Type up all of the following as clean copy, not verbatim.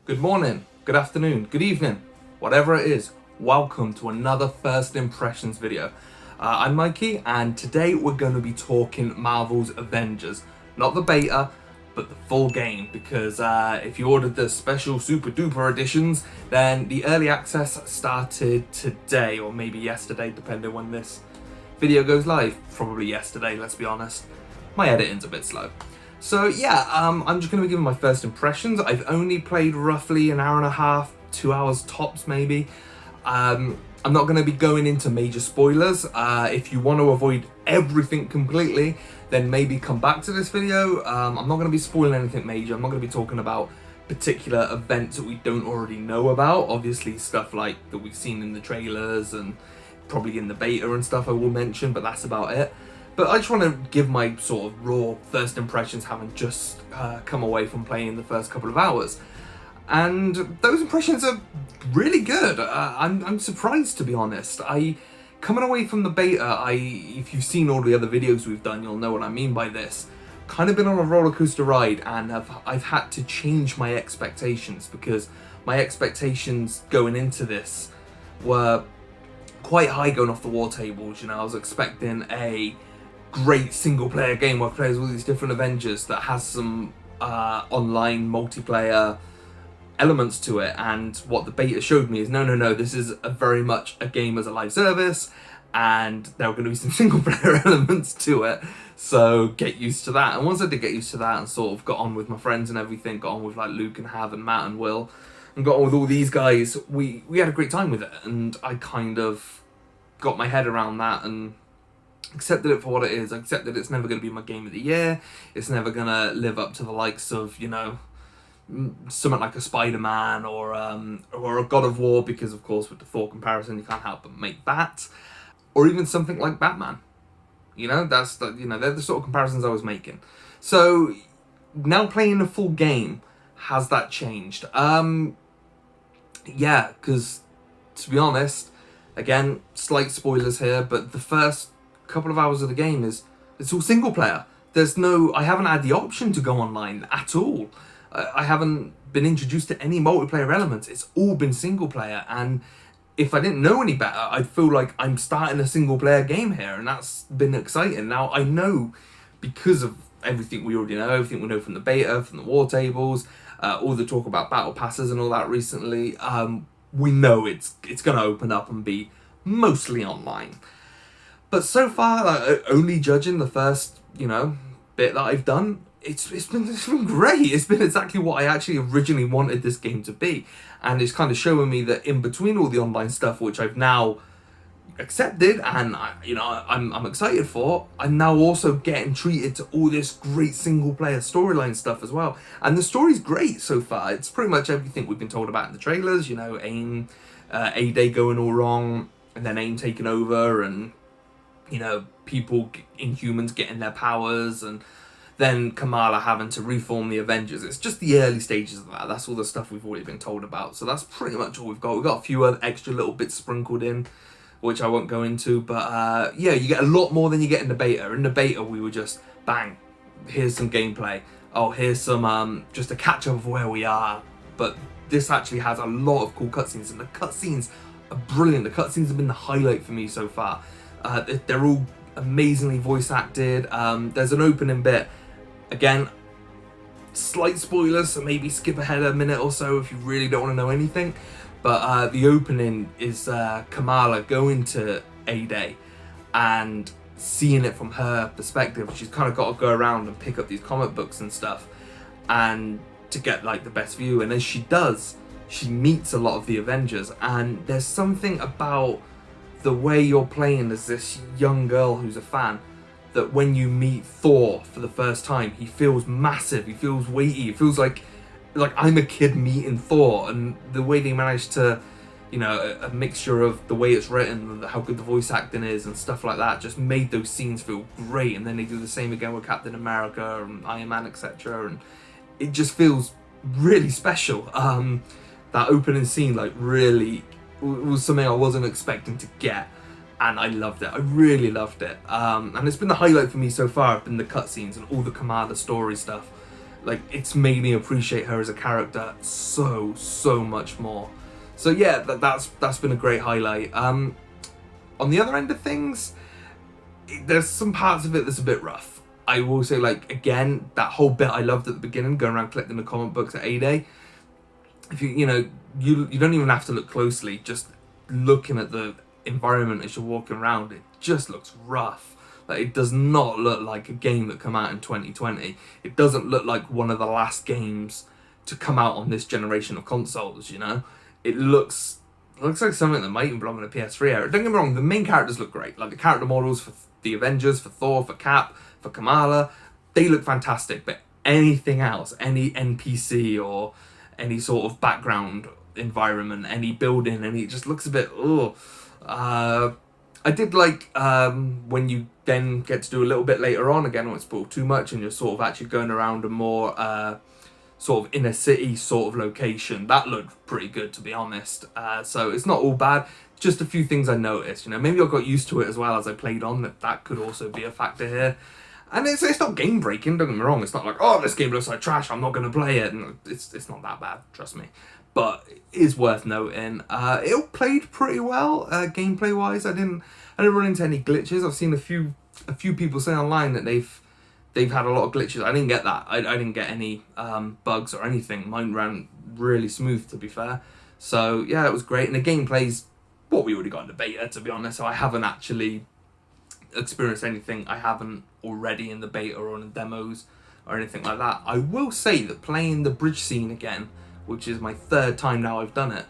Good morning, good afternoon, good evening, whatever it is. Welcome to another First Impressions video. I'm Mikey, and today we're going to be talking Marvel's Avengers. Not the beta, but the full game, because if you ordered the special super duper editions, then the early access started today, or maybe yesterday, depending when this video goes live. Probably yesterday, let's be honest. My editing's a bit slow. So yeah, I'm just going to be giving my first impressions. I've only played roughly an hour and a half, 2 hours tops maybe. I'm not going to be going into major spoilers. If you want to avoid everything completely, then maybe come back to this video. I'm not going to be spoiling anything major. I'm not going to be talking about particular events that we don't already know about. Obviously stuff like that we've seen in the trailers and probably in the beta and stuff I will mention, but that's about it. But I just want to give my sort of raw first impressions, having just come away from playing the first couple of hours. And those impressions are really good. I'm surprised, to be honest. Coming away from the beta, if you've seen all the other videos we've done, you'll know what I mean by this. Kind of been on a roller coaster ride, and I've had to change my expectations, because my expectations going into this were quite high going off the war tables. You know, I was expecting a great single player game where players all these different Avengers that has some online multiplayer elements to it, and what the beta showed me is no, this is very much a game as a live service, and there are going to be some single player elements to it, so get used to that. And once I did get used to that and sort of got on with my friends and everything, got on with like Luke and Hav and Matt and Will, and got on with all these guys, we had a great time with it, and I kind of got my head around that and accepted it for what it is. I accepted it's never going to be my game of the year. It's never going to live up to the likes of, you know, something like a Spider-Man or a God of War, because of course with the Thor comparison you can't help but make that, or even something like Batman. You know, they're the sort of comparisons I was making. So now playing a full game, has that changed? Yeah, because to be honest, again, slight spoilers here, but the first couple of hours of the game it's all single player. I haven't had the option to go online at all. I haven't been introduced to any multiplayer elements. It's all been single player, and if I didn't know any better, I'd feel like I'm starting a single player game here, and that's been exciting. Now I know, because of everything we already know, everything we know from the beta, from the war tables, all the talk about battle passes and all that recently, we know it's going to open up and be mostly online. But so far, only judging the first, bit that I've done, it's been great. It's been exactly what I actually originally wanted this game to be, and it's kind of showing me that in between all the online stuff, which I've now accepted and I'm excited for, I'm now also getting treated to all this great single player storyline stuff as well. And the story's great so far. It's pretty much everything we've been told about in the trailers. You know, AIM, A-Day going all wrong, and then AIM taking over, and people, Inhumans getting their powers, and then Kamala having to reform the Avengers. It's just the early stages of that. That's all the stuff we've already been told about. So that's pretty much all we've got. We've got a few other extra little bits sprinkled in, which I won't go into. But yeah, you get a lot more than you get in the beta. In the beta, we were just, bang, here's some gameplay. Oh, here's some, just a catch-up of where we are. But this actually has a lot of cool cutscenes, and the cutscenes are brilliant. The cutscenes have been the highlight for me so far. They're all amazingly voice acted. There's an opening bit, again, slight spoilers, so maybe skip ahead a minute or so if you really don't want to know anything. But the opening is Kamala going to A-Day and seeing it from her perspective. She's kind of got to go around and pick up these comic books and stuff, and to get like the best view. And as she does, she meets a lot of the Avengers, and there's something about the way you're playing as this young girl who's a fan, that when you meet Thor for the first time, he feels massive, he feels weighty, it feels like I'm a kid meeting Thor. And the way they managed to, a mixture of the way it's written, how good the voice acting is and stuff like that, just made those scenes feel great. And then they do the same again with Captain America and Iron Man, etc. And it just feels really special. That opening scene, really was something I wasn't expecting to get, and I loved it. I really loved it. And it's been the highlight for me so far. It's been the cutscenes and all the Kamala story stuff. like, it's made me appreciate her as a character so much more. So yeah, that's been a great highlight. On the other end of things, there's some parts of it that's a bit rough. I will say, like, again, that whole bit I loved at the beginning, going around collecting the comic books at A-Day. If you don't even have to look closely, just looking at the environment as you're walking around, it just looks rough. Like, it does not look like a game that come out in 2020. It doesn't look like one of the last games to come out on this generation of consoles, you know? It looks like something that might even belong in a PS3 era. Don't get me wrong, the main characters look great. Like, the character models for the Avengers, for Thor, for Cap, for Kamala, they look fantastic. But anything else, any NPC or any sort of background environment, any building, it just looks a bit, I did like when you then get to do a little bit later on, again, I won't spoil too much, and you're sort of actually going around a more sort of inner city sort of location. That looked pretty good, to be honest. So it's not all bad. Just a few things I noticed. You know, maybe I got used to it as well as I played on. That could also be a factor here. And it's not game breaking. Don't get me wrong. It's not like, oh, this game looks like trash, I'm not going to play it. And it's not that bad. Trust me. But it is worth noting. It played pretty well, gameplay wise. I didn't run into any glitches. I've seen a few people say online that they've had a lot of glitches. I didn't get that. I didn't get any bugs or anything. Mine ran really smooth, to be fair. So yeah, it was great. And the gameplay's what we already got in the beta, to be honest. So I haven't actually experienced anything I haven't already in the beta or in the demos or anything like that. I will say that playing the bridge scene again, which is my third time now I've done it,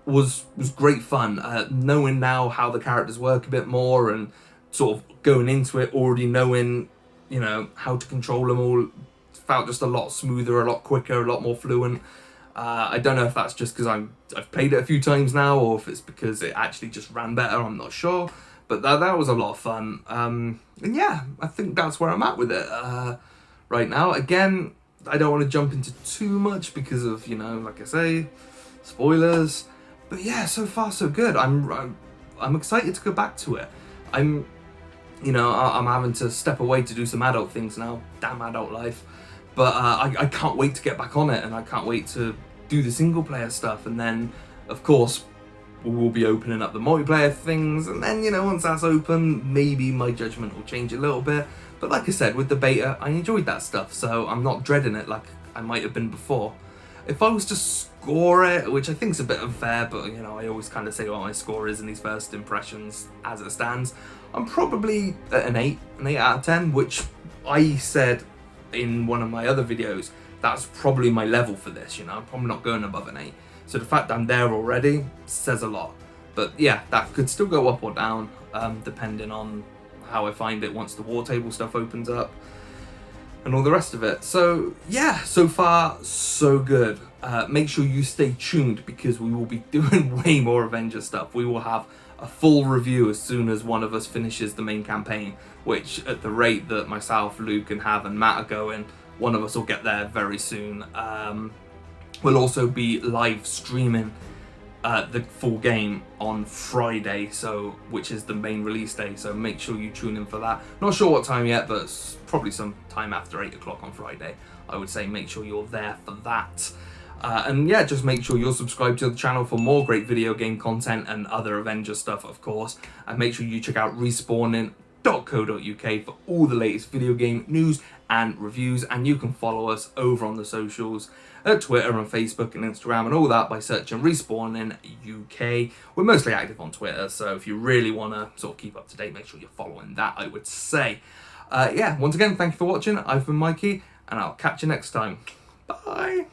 was great fun. Knowing now how the characters work a bit more and sort of going into it already knowing, you know, how to control them all, felt just a lot smoother, a lot quicker, a lot more fluent. I don't know if that's just because I've played it a few times now, or if it's because it actually just ran better. I'm not sure, but that was a lot of fun. And yeah, I think that's where I'm at with it right now. Again, I don't want to jump into too much because of, you know, like I say, spoilers. But yeah, so far so good. I'm excited to go back to it. I'm having to step away to do some adult things now. Damn adult life. But I can't wait to get back on it, and I can't wait to do the single player stuff. And then, of course, we'll be opening up the multiplayer things. And then, you know, once that's open, maybe my judgment will change a little bit. But like I said, with the beta, I enjoyed that stuff. So I'm not dreading it like I might have been before. If I was to score it, which I think is a bit unfair, but, you know, I always kind of say what my score is in these first impressions as it stands. I'm probably at an 8 out of 10, which I said in one of my other videos, that's probably my level for this, you know, I'm probably not going above an 8. So the fact that I'm there already says a lot. But yeah, that could still go up or down, depending on how I find it once the war table stuff opens up and all the rest of it. So yeah, so far so good. Make sure you stay tuned, because we will be doing way more Avengers stuff. We will have a full review as soon as one of us finishes the main campaign, which at the rate that myself, Luke and Hav and Matt are going, one of us will get there very soon. We'll also be live streaming the full game on Friday, which is the main release day, so make sure you tune in for that. Not sure what time yet, but it's probably some time after 8 o'clock on Friday. I would say make sure you're there for that. And yeah, just make sure you're subscribed to the channel for more great video game content and other Avengers stuff, of course. And make sure you check out respawning.co.uk for all the latest video game news and reviews. And you can follow us over on the socials at Twitter and Facebook and Instagram and all that by searching Respawning UK. We're mostly active on Twitter, so if you really want to sort of keep up to date, make sure you're following that, I would say. Yeah, once again, thank you for watching. I've been Mikey, and I'll catch you next time. Bye!